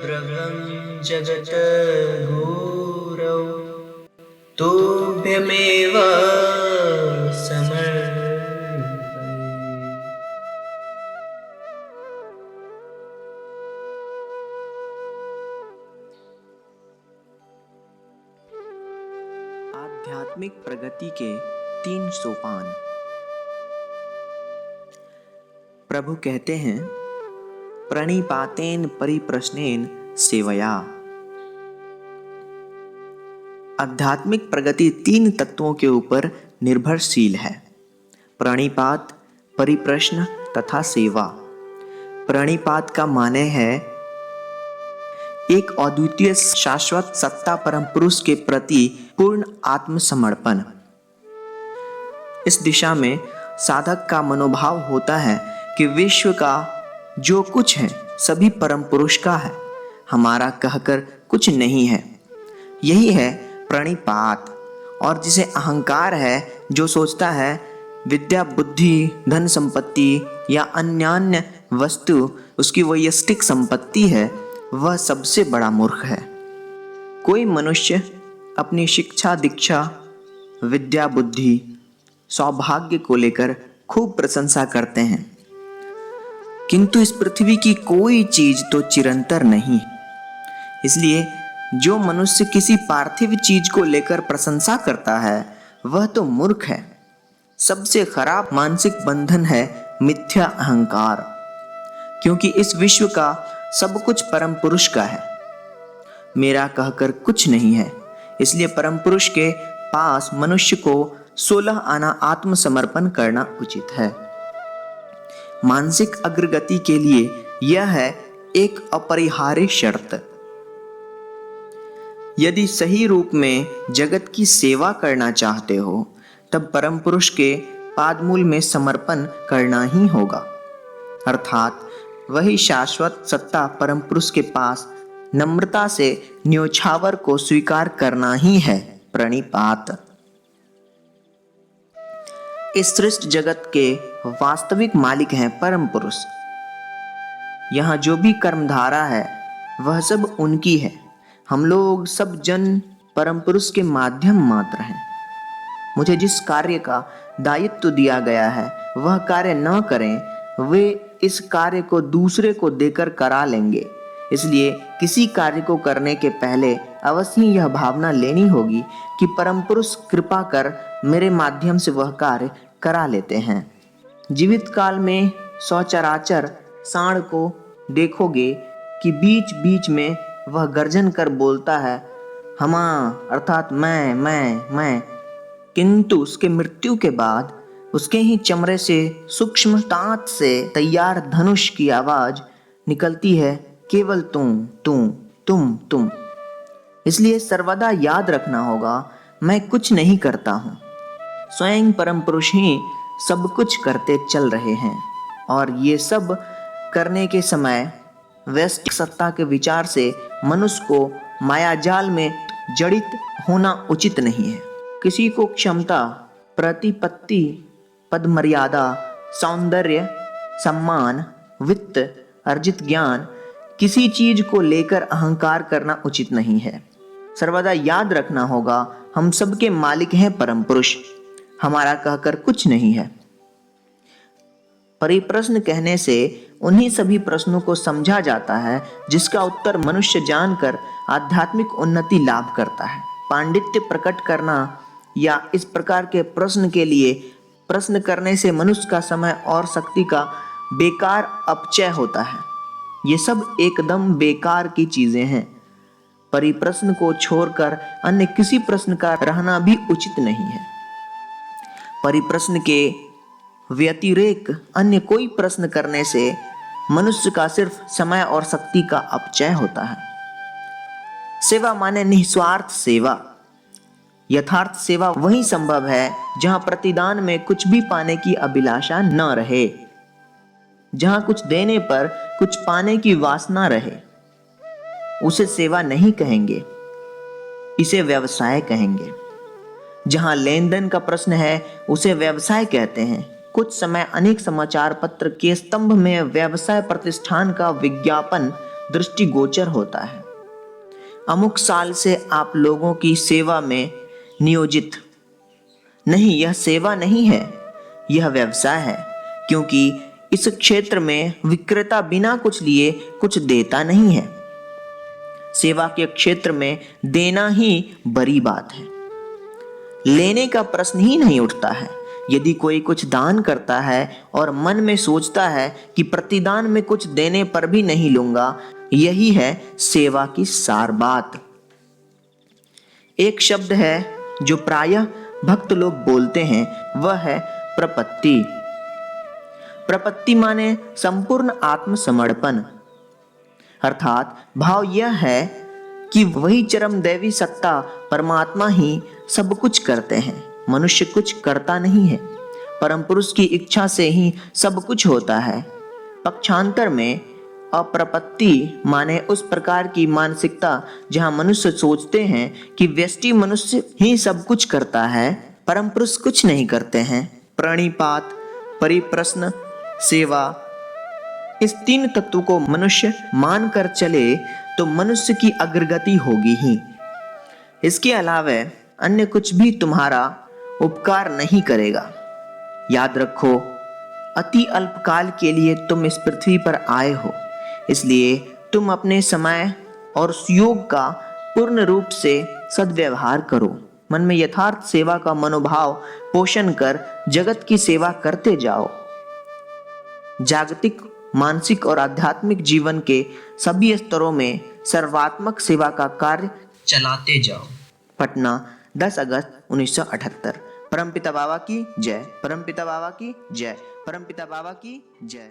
प्रभं जगतगुरौ तुभ्यमेव समर्पये। आध्यात्मिक प्रगति के 3 सोपान। प्रभु कहते हैं, प्रणिपातेन परिप्रश्नेन सेवया। आध्यात्मिक प्रगति 3 तत्वों के ऊपर निर्भरशील है: प्रणिपात, परिप्रश्न तथा सेवा। प्रणिपात का माने है एक अद्वितीय शाश्वत सत्ता परम पुरुष के प्रति पूर्ण आत्मसमर्पण। इस दिशा में साधक का मनोभाव होता है कि विश्व का जो कुछ है सभी परम पुरुष का है, हमारा कहकर कुछ नहीं है। यही है प्रणिपात। और जिसे अहंकार है, जो सोचता है विद्या, बुद्धि, धन संपत्ति या अन्यान्य वस्तु उसकी वैयक्तिक संपत्ति है, वह सबसे बड़ा मूर्ख है। कोई मनुष्य अपनी शिक्षा, दीक्षा, विद्या, बुद्धि, सौभाग्य को लेकर खूब प्रशंसा करते हैं, किंतु इस पृथ्वी की कोई चीज तो चिरंतर नहीं। इसलिए जो मनुष्य किसी पार्थिव चीज को लेकर प्रशंसा करता है, वह तो मूर्ख है। सबसे खराब मानसिक बंधन है मिथ्या अहंकार, क्योंकि इस विश्व का सब कुछ परम पुरुष का है, मेरा कहकर कुछ नहीं है। इसलिए परम पुरुष के पास मनुष्य को 16 आना आत्मसमर्पण करना उचित है। मानसिक अग्रगति के लिए यह है एक अपरिहार्य शर्त। यदि सही रूप में जगत की सेवा करना चाहते हो, तब परम पुरुष के पादमूल में समर्पण करना ही होगा, अर्थात वही शाश्वत सत्ता परम पुरुष के पास नम्रता से न्योछावर को स्वीकार करना ही है प्रणिपात। इस सृष्ट जगत के वास्तविक मालिक हैं परम पुरुष। यहाँ जो भी कर्मधारा है वह सब उनकी है। हम लोग सब जन परम पुरुष के माध्यम मात्र हैं। मुझे जिस कार्य का दायित्व दिया गया है वह कार्य न करें, वे इस कार्य को दूसरे को देकर करा लेंगे। इसलिए किसी कार्य को करने के पहले अवश्य यह भावना लेनी होगी कि परम पुरुष कृपा कर मेरे माध्यम से वह कार्य करा लेते हैं। जीवित काल में सचराचर सांड को देखोगे कि बीच बीच में वह गर्जन कर बोलता है, हमा, अर्थात मैं। किंतु उसके मृत्यु के बाद उसके ही चमड़े से सूक्ष्म तांत से तैयार धनुष की आवाज निकलती है, केवल तुम। इसलिए सर्वदा याद रखना होगा, मैं कुछ नहीं करता हूँ, स्वयं परम पुरुष ही सब कुछ करते चल रहे हैं। और ये सब करने के समय वैश्विक सत्ता के विचार से मनुष्य को मायाजाल में जड़ित होना उचित नहीं है। किसी को क्षमता, प्रतिपत्ति, पद मर्यादा, सौंदर्य, सम्मान, वित्त, अर्जित ज्ञान, किसी चीज को लेकर अहंकार करना उचित नहीं है। सर्वदा याद रखना होगा, हम सबके मालिक हैं परम पुरुष, हमारा कहकर कुछ नहीं है। परिप्रश्न कहने से उन्हीं सभी प्रश्नों को समझा जाता है जिसका उत्तर मनुष्य जानकर आध्यात्मिक उन्नति लाभ करता है। पांडित्य प्रकट करना या इस प्रकार के प्रश्न के लिए प्रश्न करने से मनुष्य का समय और शक्ति का बेकार अपचय होता है। ये सब एकदम बेकार की चीजें हैं। परिप्रश्न को छोड़कर अन्य किसी प्रश्न का रहना भी उचित नहीं है। परिप्रश्न के व्यतिरेक अन्य कोई प्रश्न करने से मनुष्य का सिर्फ समय और शक्ति का अपचय होता है। सेवा माने निस्वार्थ सेवा। यथार्थ सेवा वही संभव है जहां प्रतिदान में कुछ भी पाने की अभिलाषा न रहे, जहां कुछ देने पर कुछ पाने की वासना रहे। उसे सेवा नहीं कहेंगे, इसे व्यवसाय कहेंगे। जहां लेन देन का प्रश्न है उसे व्यवसाय कहते हैं। कुछ समय अनेक समाचार पत्र के स्तंभ में व्यवसाय प्रतिष्ठान का विज्ञापन दृष्टिगोचर होता है। अमुक साल से आप लोगों की सेवा में नियोजित। नहीं, यह सेवा नहीं है, यह व्यवसाय है, क्योंकि इस क्षेत्र में विक्रेता बिना कुछ लिए कुछ देता नहीं है। सेवा के क्षेत्र में देना ही बड़ी बात है, लेने का प्रश्न ही नहीं उठता है। यदि कोई कुछ दान करता है और मन में सोचता है कि प्रतिदान में कुछ देने पर भी नहीं लूंगा, यही है सेवा की सार बात। एक शब्द है जो प्रायः भक्त लोग बोलते हैं, वह है प्रपत्ति। प्रपत्ति माने संपूर्ण आत्मसमर्पण, अर्थात भाव यह है कि वही चरम दैवी सत्ता परमात्मा ही सब कुछ करते हैं, मनुष्य कुछ करता नहीं है। परम पुरुष की इच्छा से ही सब कुछ होता है। पक्षांतर में अप्रपत्ति माने उस प्रकार की मानसिकता जहां मनुष्य सोचते हैं कि व्यष्टि मनुष्य ही सब कुछ करता है, परम पुरुष कुछ नहीं करते हैं। प्रणिपात, परिप्रश्न, सेवा, इस तीन तत्व को मनुष्य मानकर चले तो मनुष्य की अग्रगति होगी ही। इसके अलावा अन्य कुछ भी तुम्हारा उपकार नहीं करेगा। याद रखो, अति अल्पकाल के लिए तुम इस पृथ्वी पर आए हो, इसलिए तुम अपने समय और योग का पूर्ण रूप से सद्व्यवहार करो। मन में यथार्थ सेवा का मनोभाव पोषण कर जगत की सेवा करते जाओ। जागतिक, मानसिक और आध्यात्मिक जीवन के सभी स्तरों में सर्वात्मक सेवा का कार्य चलाते जाओ। पटना, 10 अगस्त 1978। परमपिता बाबा की जय, परमपिता बाबा की जय, परमपिता बाबा की जय।